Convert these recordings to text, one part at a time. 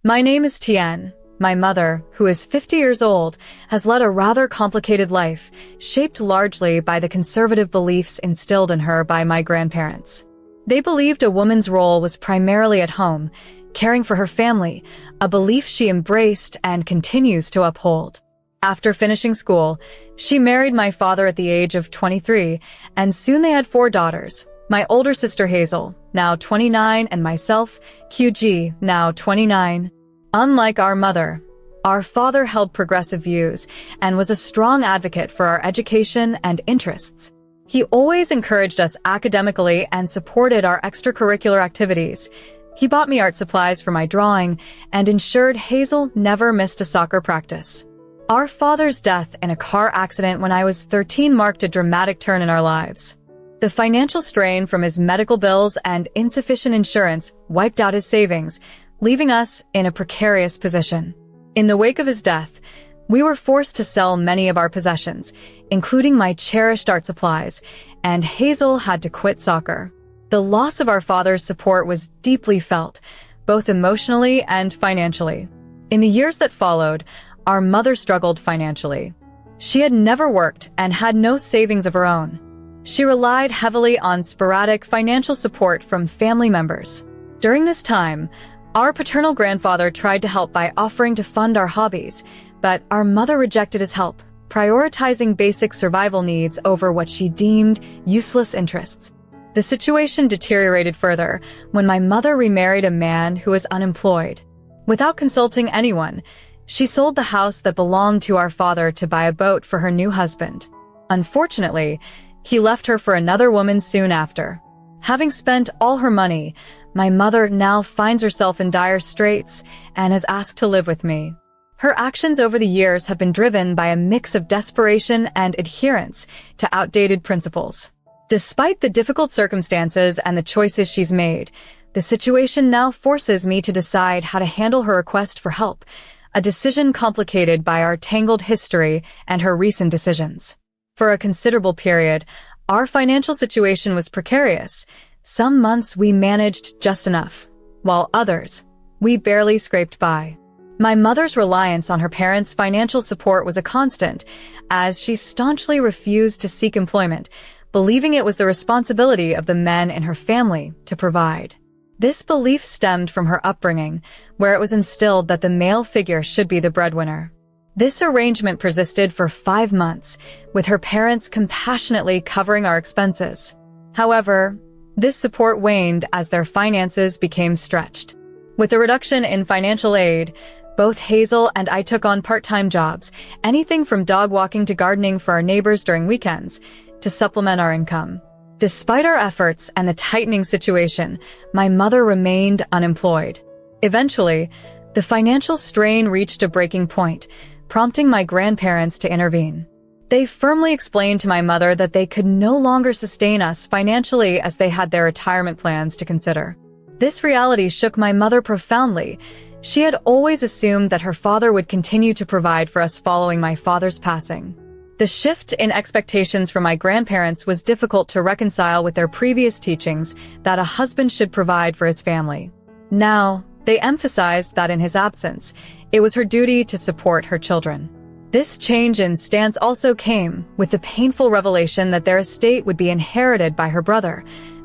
My name is Tian. My mother, who is 50 years old, has led a rather complicated life, shaped largely by the conservative beliefs instilled in her by my grandparents. They believed a woman's role was primarily at home, caring for her family, a belief she embraced and continues to uphold. After finishing school, she married my father at the age of 23, and soon they had 4 daughters. My older sister Hazel, now 29, and myself, QG, now 29. Unlike our mother, our father held progressive views and was a strong advocate for our education and interests. He always encouraged us academically and supported our extracurricular activities. He bought me art supplies for my drawing and ensured Hazel never missed a soccer practice. Our father's death in a car accident when I was 13 marked a dramatic turn in our lives. The financial strain from his medical bills and insufficient insurance wiped out his savings, leaving us in a precarious position. In the wake of his death, we were forced to sell many of our possessions, including my cherished art supplies, and Hazel had to quit soccer. The loss of our father's support was deeply felt, both emotionally and financially. In the years that followed, our mother struggled financially. She had never worked and had no savings of her own. She relied heavily on sporadic financial support from family members. During this time, our paternal grandfather tried to help by offering to fund our hobbies, but our mother rejected his help, prioritizing basic survival needs over what she deemed useless interests. The situation deteriorated further when my mother remarried a man who was unemployed. Without consulting anyone, she sold the house that belonged to our father to buy a boat for her new husband. Unfortunately, he left her for another woman soon after. Having spent all her money, my mother now finds herself in dire straits and has asked to live with me. Her actions over the years have been driven by a mix of desperation and adherence to outdated principles. Despite the difficult circumstances and the choices she's made, the situation now forces me to decide how to handle her request for help, a decision complicated by our tangled history and her recent decisions. For a considerable period, our financial situation was precarious. Some months we managed just enough, while others, we barely scraped by. My mother's reliance on her parents' financial support was a constant, as she staunchly refused to seek employment, believing it was the responsibility of the men in her family to provide. This belief stemmed from her upbringing, where it was instilled that the male figure should be the breadwinner. This arrangement persisted for 5 months, with her parents compassionately covering our expenses. However, this support waned as their finances became stretched. With a reduction in financial aid, both Hazel and I took on part-time jobs, anything from dog walking to gardening for our neighbors during weekends, to supplement our income. Despite our efforts and the tightening situation, my mother remained unemployed. Eventually, the financial strain reached a breaking point, prompting my grandparents to intervene. They firmly explained to my mother that they could no longer sustain us financially as they had their retirement plans to consider. This reality shook my mother profoundly. She had always assumed that her father would continue to provide for us following my father's passing. The shift in expectations from my grandparents was difficult to reconcile with their previous teachings that a husband should provide for his family. Now, they emphasized that in his absence, it was her duty to support her children. This change in stance also came with the painful revelation that their estate would be inherited by her brother,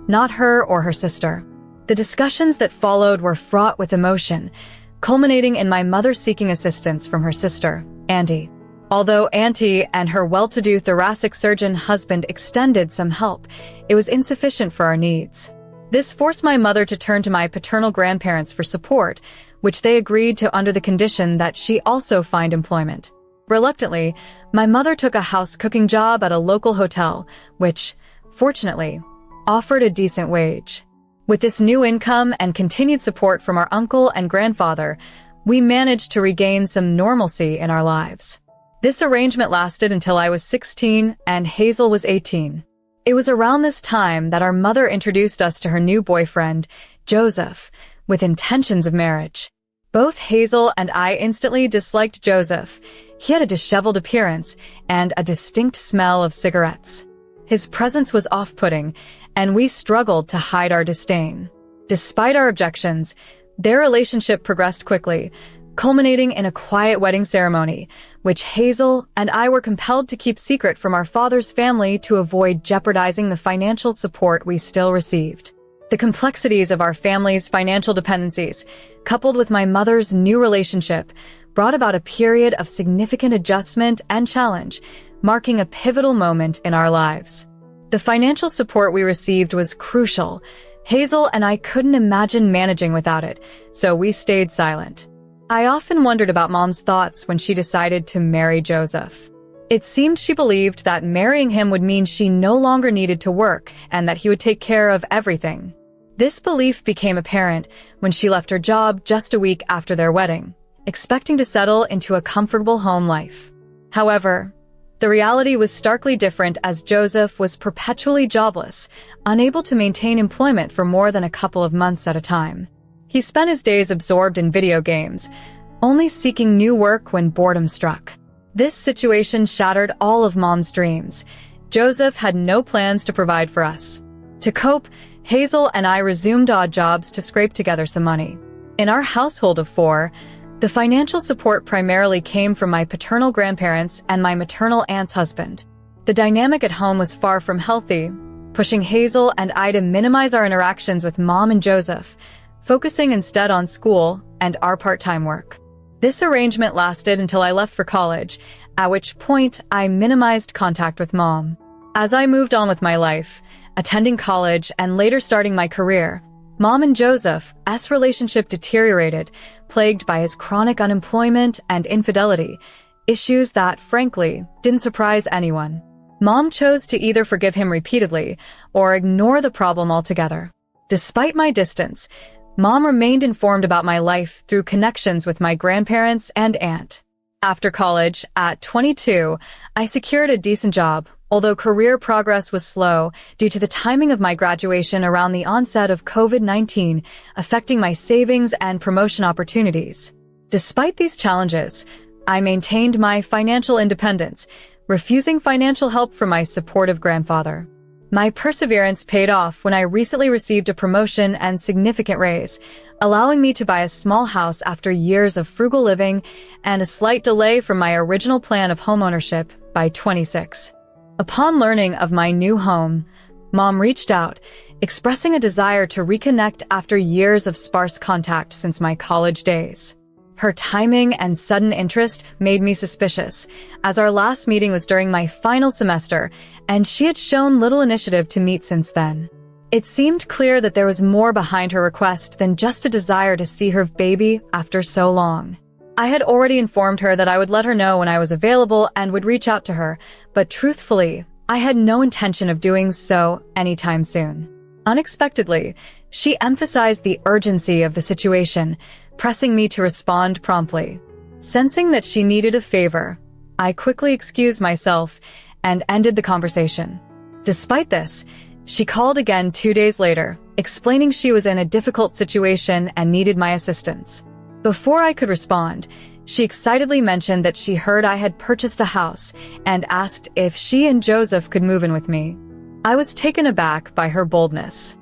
not her or her sister. The discussions that followed were fraught with emotion, culminating in my mother seeking assistance from her sister, Auntie. Although Auntie and her well-to-do thoracic surgeon husband extended some help, it was insufficient for our needs. This forced my mother to turn to my paternal grandparents for support, which they agreed to under the condition that she also find employment. Reluctantly, my mother took a house cooking job at a local hotel, which, fortunately, offered a decent wage. With this new income and continued support from our uncle and grandfather, we managed to regain some normalcy in our lives. This arrangement lasted until I was 16 and Hazel was 18. It was around this time that our mother introduced us to her new boyfriend, Joseph, with intentions of marriage. Both Hazel and I instantly disliked Joseph. He had a disheveled appearance and a distinct smell of cigarettes. His presence was off-putting, and we struggled to hide our disdain. Despite our objections, Their relationship progressed quickly, culminating in a quiet wedding ceremony, which Hazel and I were compelled to keep secret from our father's family to avoid jeopardizing the financial support we still received. The complexities of our family's financial dependencies, coupled with my mother's new relationship, brought about a period of significant adjustment and challenge, marking a pivotal moment in our lives. The financial support we received was crucial. Hazel and I couldn't imagine managing without it, so we stayed silent. I often wondered about Mom's thoughts when she decided to marry Joseph. It seemed she believed that marrying him would mean she no longer needed to work and that he would take care of everything. This belief became apparent when she left her job just a week after their wedding, expecting to settle into a comfortable home life. However, the reality was starkly different as Joseph was perpetually jobless, unable to maintain employment for more than a couple of months at a time. He spent his days absorbed in video games, only seeking new work when boredom struck. This situation shattered all of Mom's dreams. Joseph had no plans to provide for us. To cope, Hazel and I resumed odd jobs to scrape together some money. In our household of 4, the financial support primarily came from my paternal grandparents and my maternal aunt's husband. The dynamic at home was far from healthy, pushing Hazel and I to minimize our interactions with Mom and Joseph, focusing instead on school and our part-time work. This arrangement lasted until I left for college, at which point I minimized contact with Mom. As I moved on with my life, attending college and later starting my career, Mom and Joseph's relationship deteriorated, plagued by his chronic unemployment and infidelity, issues that, frankly, didn't surprise anyone. Mom chose to either forgive him repeatedly or ignore the problem altogether. Despite my distance, Mom remained informed about my life through connections with my grandparents and aunt. After college, at 22, I secured a decent job, although career progress was slow due to the timing of my graduation around the onset of COVID-19, affecting my savings and promotion opportunities. Despite these challenges, I maintained my financial independence, refusing financial help from my supportive grandfather. My perseverance paid off when I recently received a promotion and significant raise, allowing me to buy a small house after years of frugal living and a slight delay from my original plan of homeownership by 26. Upon learning of my new home, Mom reached out, expressing a desire to reconnect after years of sparse contact since my college days. Her timing and sudden interest made me suspicious, as our last meeting was during my final semester, and she had shown little initiative to meet since then. It seemed clear that there was more behind her request than just a desire to see her baby after so long. I had already informed her that I would let her know when I was available and would reach out to her, but truthfully, I had no intention of doing so anytime soon. Unexpectedly, she emphasized the urgency of the situation, pressing me to respond promptly. Sensing that she needed a favor, I quickly excused myself and ended the conversation. Despite this, she called again 2 days later, explaining she was in a difficult situation and needed my assistance. Before I could respond, she excitedly mentioned that she heard I had purchased a house and asked if she and Joseph could move in with me. I was taken aback by her boldness.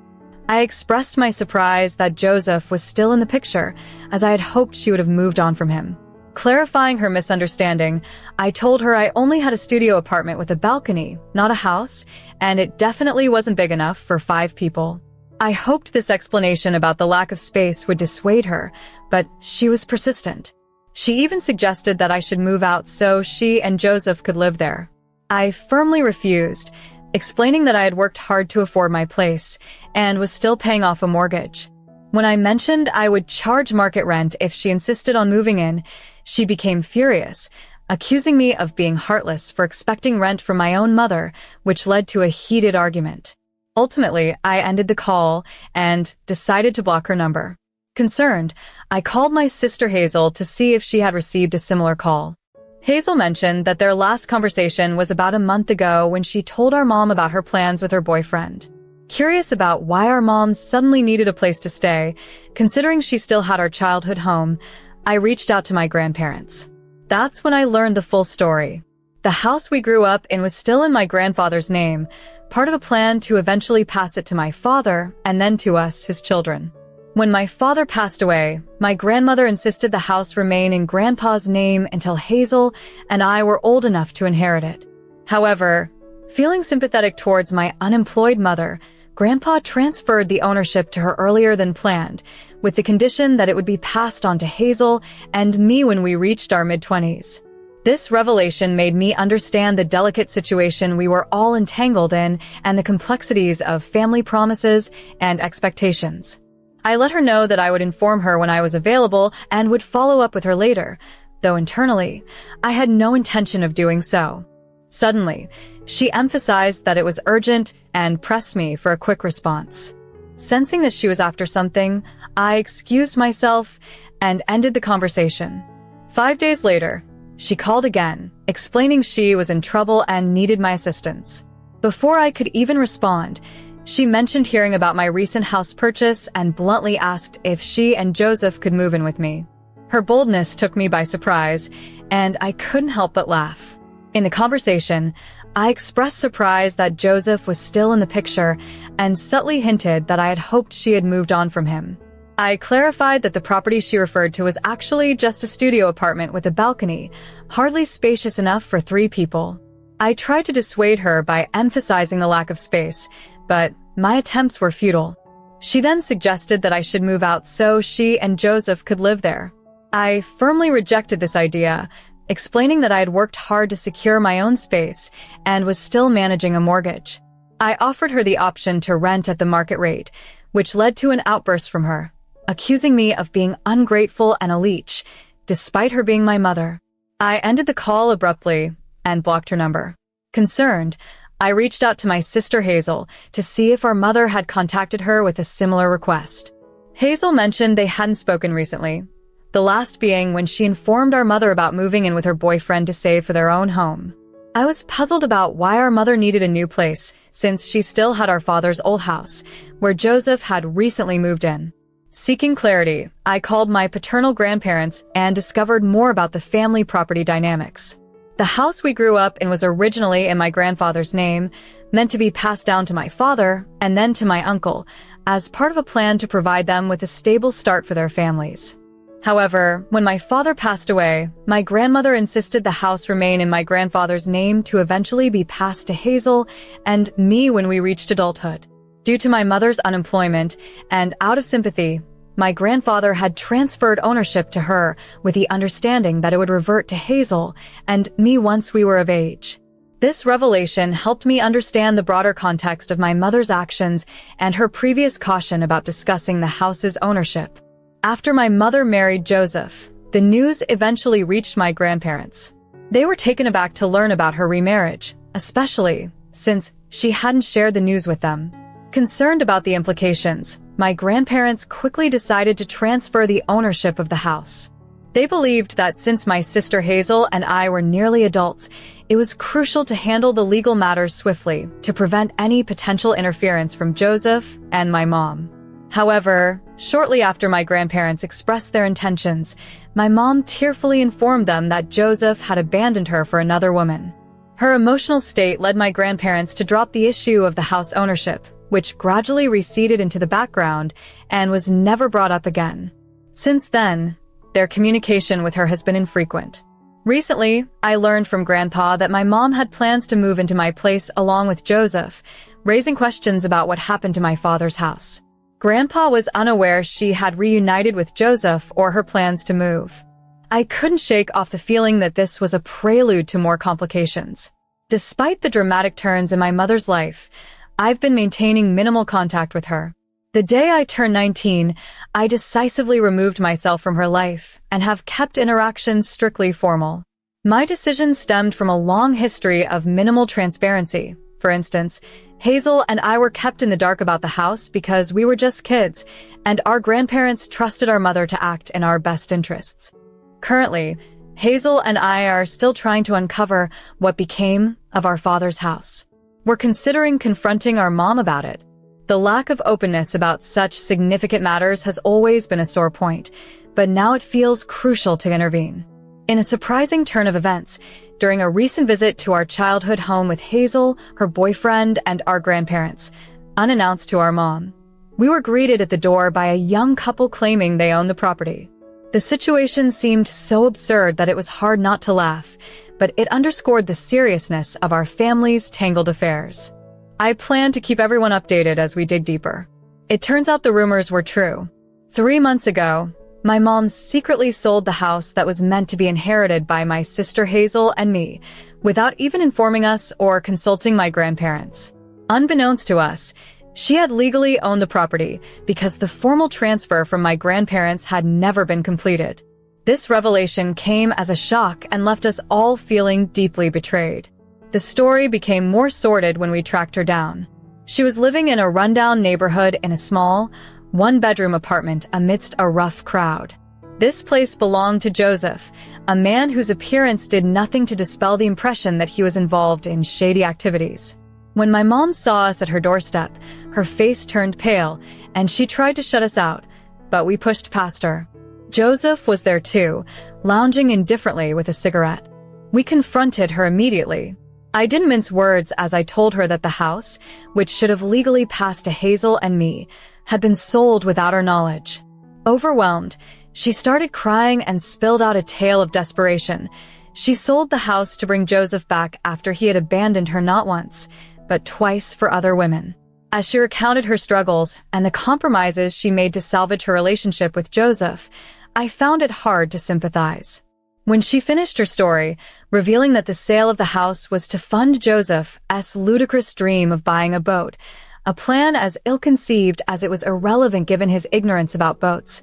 I expressed my surprise that Joseph was still in the picture, as I had hoped she would have moved on from him. Clarifying her misunderstanding, I told her I only had a studio apartment with a balcony, not a house, and it definitely wasn't big enough for 5 people. I hoped this explanation about the lack of space would dissuade her, but she was persistent. She even suggested that I should move out so she and Joseph could live there. I firmly refused, explaining that I had worked hard to afford my place and was still paying off a mortgage. When I mentioned I would charge market rent if she insisted on moving in, she became furious, accusing me of being heartless for expecting rent from my own mother, which led to a heated argument. Ultimately, I ended the call and decided to block her number. Concerned, I called my sister Hazel to see if she had received a similar call. Hazel mentioned that their last conversation was about a month ago when she told our mom about her plans with her boyfriend. Curious about why our mom suddenly needed a place to stay, considering she still had our childhood home, I reached out to my grandparents. That's when I learned the full story. The house we grew up in was still in my grandfather's name, part of a plan to eventually pass it to my father and then to us, his children. When my father passed away, my grandmother insisted the house remain in Grandpa's name until Hazel and I were old enough to inherit it. However, feeling sympathetic towards my unemployed mother, Grandpa transferred the ownership to her earlier than planned, with the condition that it would be passed on to Hazel and me when we reached our mid-20s. This revelation made me understand the delicate situation we were all entangled in and the complexities of family promises and expectations. I let her know that I would inform her when I was available and would follow up with her later, though internally, I had no intention of doing so. Suddenly, she emphasized that it was urgent and pressed me for a quick response. Sensing that she was after something, I excused myself and ended the conversation. 5 days later, she called again, explaining she was in trouble and needed my assistance. Before I could even respond, she mentioned hearing about my recent house purchase and bluntly asked if she and Joseph could move in with me. Her boldness took me by surprise, and I couldn't help but laugh. In the conversation, I expressed surprise that Joseph was still in the picture and subtly hinted that I had hoped she had moved on from him. I clarified that the property she referred to was actually just a studio apartment with a balcony, hardly spacious enough for 3 people. I tried to dissuade her by emphasizing the lack of space, but my attempts were futile. She then suggested that I should move out so she and Joseph could live there. I firmly rejected this idea, explaining that I had worked hard to secure my own space and was still managing a mortgage. I offered her the option to rent at the market rate, which led to an outburst from her, accusing me of being ungrateful and a leech, despite her being my mother. I ended the call abruptly and blocked her number. Concerned, I reached out to my sister Hazel to see if our mother had contacted her with a similar request. Hazel mentioned they hadn't spoken recently, the last being when she informed our mother about moving in with her boyfriend to save for their own home. I was puzzled about why our mother needed a new place, since she still had our father's old house, where Joseph had recently moved in. Seeking clarity, I called my paternal grandparents and discovered more about the family property dynamics. The house we grew up in was originally in my grandfather's name, meant to be passed down to my father and then to my uncle, as part of a plan to provide them with a stable start for their families. However, when my father passed away, my grandmother insisted the house remain in my grandfather's name to eventually be passed to Hazel and me when we reached adulthood. Due to my mother's unemployment and out of sympathy, my grandfather had transferred ownership to her with the understanding that it would revert to Hazel and me once we were of age. This revelation helped me understand the broader context of my mother's actions and her previous caution about discussing the house's ownership. After my mother married Joseph, the news eventually reached my grandparents. They were taken aback to learn about her remarriage, especially since she hadn't shared the news with them. Concerned about the implications, my grandparents quickly decided to transfer the ownership of the house. They believed that since my sister Hazel and I were nearly adults, it was crucial to handle the legal matters swiftly to prevent any potential interference from Joseph and my mom. However, shortly after my grandparents expressed their intentions, my mom tearfully informed them that Joseph had abandoned her for another woman. Her emotional state led my grandparents to drop the issue of the house ownership, which gradually receded into the background and was never brought up again. Since then, their communication with her has been infrequent. Recently, I learned from Grandpa that my mom had plans to move into my place along with Joseph, raising questions about what happened to my father's house. Grandpa was unaware she had reunited with Joseph or her plans to move. I couldn't shake off the feeling that this was a prelude to more complications. Despite the dramatic turns in my mother's life, I've been maintaining minimal contact with her. The day I turned 19, I decisively removed myself from her life and have kept interactions strictly formal. My decision stemmed from a long history of minimal transparency. For instance, Hazel and I were kept in the dark about the house because we were just kids, and our grandparents trusted our mother to act in our best interests. Currently, Hazel and I are still trying to uncover what became of our father's house. We're considering confronting our mom about it. The lack of openness about such significant matters has always been a sore point, but now it feels crucial to intervene. In a surprising turn of events, during a recent visit to our childhood home with Hazel, her boyfriend, and our grandparents, unannounced to our mom, We were greeted at the door by a young couple claiming they owned the property. The situation seemed so absurd that it was hard not to laugh, but it underscored the seriousness of our family's tangled affairs. I plan to keep everyone updated as we dig deeper. It turns out the rumors were true. 3 months ago, my mom secretly sold the house that was meant to be inherited by my sister Hazel and me, without even informing us or consulting my grandparents. Unbeknownst to us, she had legally owned the property because the formal transfer from my grandparents had never been completed. This revelation came as a shock and left us all feeling deeply betrayed. The story became more sordid when we tracked her down. She was living in a rundown neighborhood in a small, one-bedroom apartment amidst a rough crowd. This place belonged to Joseph, a man whose appearance did nothing to dispel the impression that he was involved in shady activities. When my mom saw us at her doorstep, her face turned pale, and she tried to shut us out, but we pushed past her. Joseph was there too, lounging indifferently with a cigarette. We confronted her immediately. I didn't mince words as I told her that the house, which should have legally passed to Hazel and me, had been sold without our knowledge. Overwhelmed, she started crying and spilled out a tale of desperation. She sold the house to bring Joseph back after he had abandoned her not once, but twice for other women. As she recounted her struggles and the compromises she made to salvage her relationship with Joseph, I found it hard to sympathize. When she finished her story, revealing that the sale of the house was to fund Joseph's ludicrous dream of buying a boat, a plan as ill-conceived as it was irrelevant given his ignorance about boats,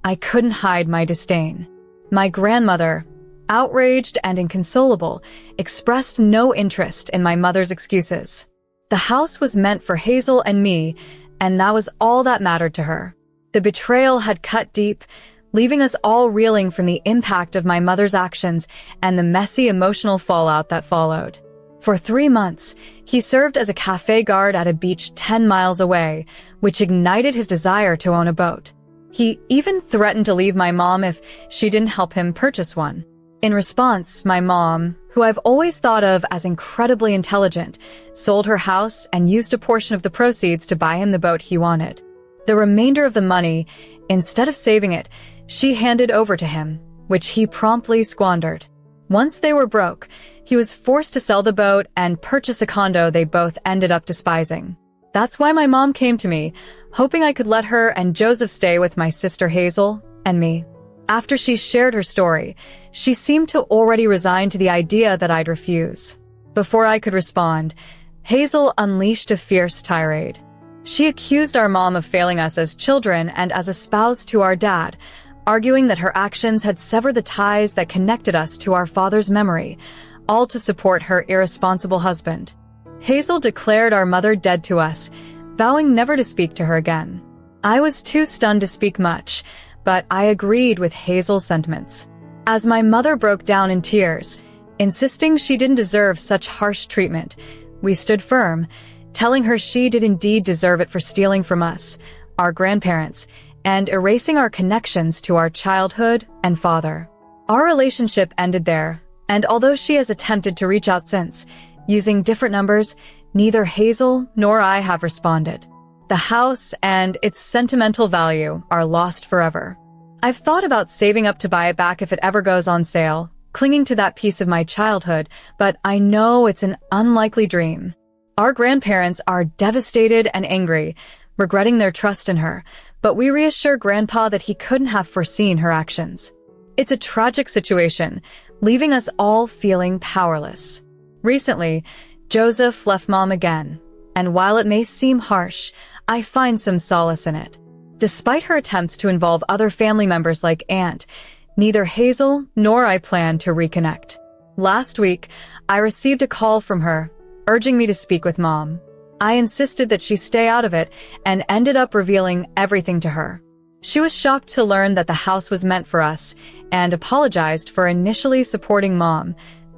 I couldn't hide my disdain. My grandmother, outraged and inconsolable, expressed no interest in my mother's excuses. The house was meant for Hazel and me, and that was all that mattered to her. The betrayal had cut deep, leaving us all reeling from the impact of my mother's actions and the messy emotional fallout that followed. For 3 months, he served as a cafe guard at a beach 10 miles away, which ignited his desire to own a boat. He even threatened to leave my mom if she didn't help him purchase one. In response, my mom, who I've always thought of as incredibly intelligent, sold her house and used a portion of the proceeds to buy him the boat he wanted. The remainder of the money, instead of saving it, she handed over to him, which he promptly squandered. Once they were broke, he was forced to sell the boat and purchase a condo they both ended up despising. That's why my mom came to me, hoping I could let her and Joseph stay with my sister Hazel and me. After she shared her story, she seemed to already resign to the idea that I'd refuse. Before I could respond, Hazel unleashed a fierce tirade. She accused our mom of failing us as children and as a spouse to our dad, arguing that her actions had severed the ties that connected us to our father's memory, all to support her irresponsible husband. Hazel declared our mother dead to us, vowing never to speak to her again. I was too stunned to speak much, but I agreed with Hazel's sentiments. As my mother broke down in tears, insisting she didn't deserve such harsh treatment, we stood firm, telling her she did indeed deserve it for stealing from us, our grandparents, and erasing our connections to our childhood and father. Our relationship ended there, and although she has attempted to reach out since, using different numbers, neither Hazel nor I have responded. The house and its sentimental value are lost forever. I've thought about saving up to buy it back if it ever goes on sale, clinging to that piece of my childhood, but I know it's an unlikely dream. Our grandparents are devastated and angry, regretting their trust in her, but we reassure Grandpa that he couldn't have foreseen her actions. It's a tragic situation, leaving us all feeling powerless. Recently, Joseph left Mom again, and while it may seem harsh, I find some solace in it. Despite her attempts to involve other family members like Aunt, neither Hazel nor I plan to reconnect. Last week, I received a call from her, urging me to speak with Mom. I insisted that she stay out of it and ended up revealing everything to her. She was shocked to learn that the house was meant for us and apologized for initially supporting Mom,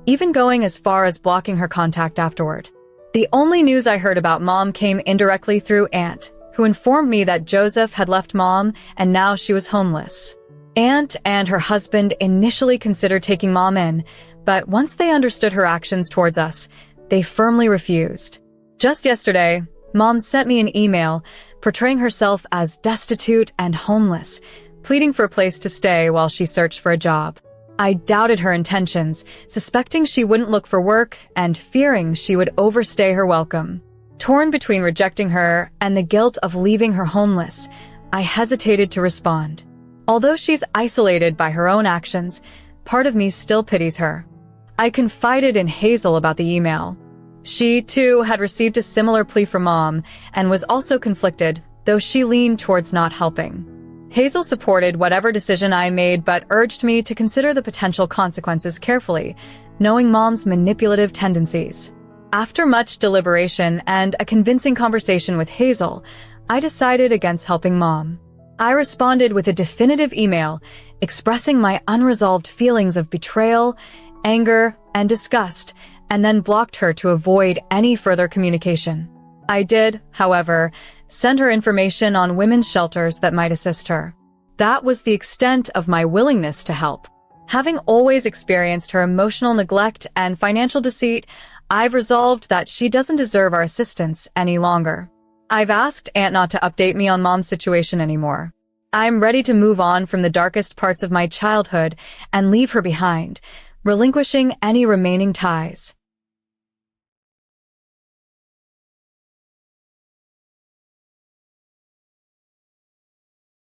even going as far as blocking her contact afterward. The only news I heard about Mom came indirectly through Aunt, who informed me that Joseph had left Mom and now she was homeless. Aunt and her husband initially considered taking Mom in, but once they understood her actions towards us, they firmly refused. Just yesterday, Mom sent me an email portraying herself as destitute and homeless, pleading for a place to stay while she searched for a job. I doubted her intentions, suspecting she wouldn't look for work and fearing she would overstay her welcome. Torn between rejecting her and the guilt of leaving her homeless, I hesitated to respond. Although she's isolated by her own actions, part of me still pities her. I confided in Hazel about the email. She, too, had received a similar plea from Mom and was also conflicted, though she leaned towards not helping. Hazel supported whatever decision I made but urged me to consider the potential consequences carefully, knowing Mom's manipulative tendencies. After much deliberation and a convincing conversation with Hazel, I decided against helping Mom. I responded with a definitive email expressing my unresolved feelings of betrayal, anger, and disgust, and then blocked her to avoid any further communication. I did, however, send her information on women's shelters that might assist her. That was the extent of my willingness to help. Having always experienced her emotional neglect and financial deceit, I've resolved that she doesn't deserve our assistance any longer. I've asked Aunt not to update me on Mom's situation anymore. I'm ready to move on from the darkest parts of my childhood and leave her behind, relinquishing any remaining ties.